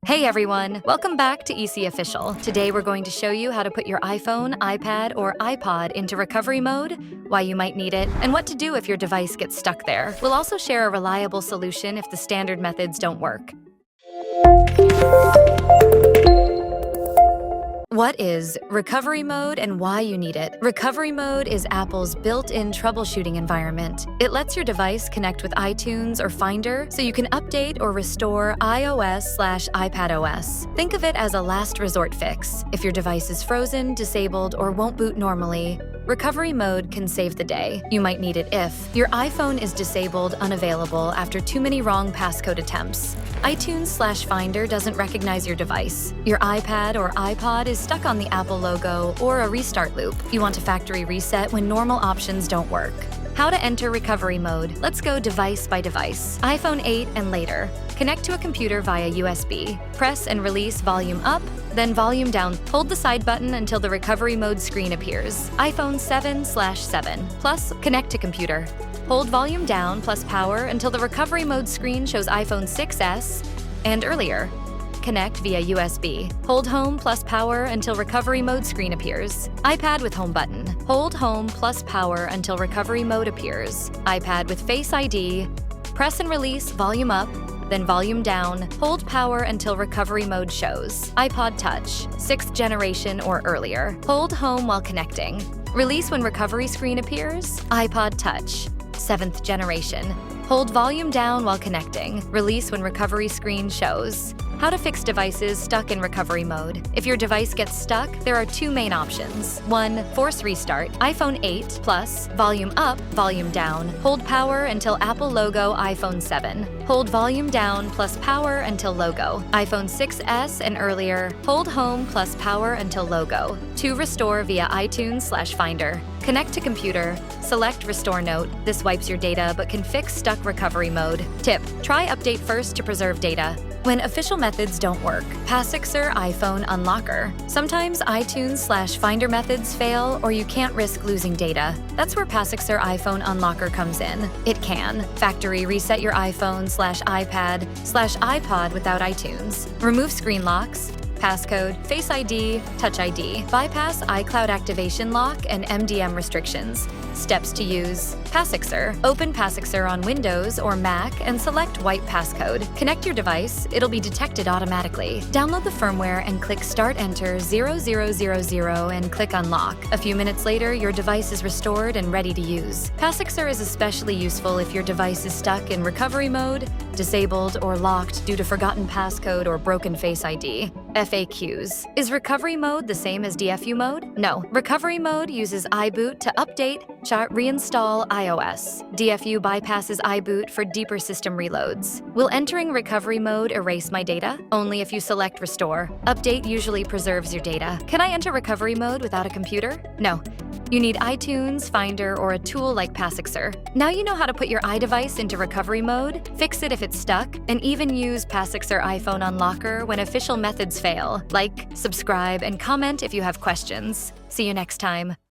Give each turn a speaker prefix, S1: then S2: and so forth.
S1: Hey everyone, welcome back to Eassiy Official. Today we're going to show you how to put your iPhone, iPad, or iPod into recovery mode, why you might need it, and what to do if your device gets stuck there. We'll also share a reliable solution if the standard methods don't work. What is recovery mode and why you need it? Recovery mode is Apple's built-in troubleshooting environment. It lets your device connect with iTunes or Finder so you can update or restore iOS/iPadOS. Think of it as a last resort fix. If your device is frozen, disabled, or won't boot normally, recovery mode can save the day. You might need it if your iPhone is disabled, unavailable after too many wrong passcode attempts. iTunes/Finder doesn't recognize your device. Your iPad or iPod is stuck on the Apple logo or a restart loop. You want a factory reset when normal options don't work. How to enter recovery mode. Let's go device by device. iPhone 8 and later. Connect to a computer via USB. Press and release volume up, then volume down. Hold the side button until the recovery mode screen appears. iPhone 7/7. Plus, connect to computer. Hold volume down plus power until the recovery mode screen shows iPhone 6s and earlier. Connect via USB. Hold home plus power until recovery mode screen appears. iPad with home button. Hold home plus power until recovery mode appears. iPad with Face ID. Press and release volume up, then volume down. Hold power until recovery mode shows. iPod Touch, 6th generation or earlier. Hold home while connecting. Release when recovery screen appears. iPod Touch, 7th generation. Hold volume down while connecting. Release when recovery screen shows. How to fix devices stuck in recovery mode. If your device gets stuck, there are two main options. 1. Force restart. iPhone 8 plus, volume up, volume down. Hold power until Apple logo iPhone 7. Hold volume down plus power until logo. iPhone 6s and earlier. Hold home plus power until logo. 2. Restore via iTunes/Finder. Connect to computer. Select Restore Note. This wipes your data but can fix stuck recovery mode. Tip: try update first to preserve data. When official methods don't work. Passixer iPhone Unlocker. Sometimes iTunes/Finder methods fail or you can't risk losing data. That's where Passixer iPhone Unlocker comes in. It can factory reset your iPhone/iPad/iPod without iTunes. Remove screen locks, passcode, Face ID, Touch ID. Bypass iCloud activation lock and MDM restrictions. Steps to use. Passixer. Open Passixer on Windows or Mac and select Wipe Passcode. Connect your device. It'll be detected automatically. Download the firmware and click Start Enter 0000 and click Unlock. A few minutes later, your device is restored and ready to use. Passixer is especially useful if your device is stuck in recovery mode, disabled, or locked due to forgotten passcode or broken Face ID. FAQs. Is recovery mode the same as DFU mode? No. Recovery mode uses iBoot to update, reinstall iOS. DFU bypasses iBoot for deeper system reloads. Will entering recovery mode erase my data? Only if you select Restore. Update usually preserves your data. Can I enter recovery mode without a computer? No. You need iTunes, Finder, or a tool like Passixer. Now you know how to put your iDevice into recovery mode, fix it if it's stuck, and even use Passixer iPhone Unlocker when official methods fail. Like, subscribe, and comment if you have questions. See you next time.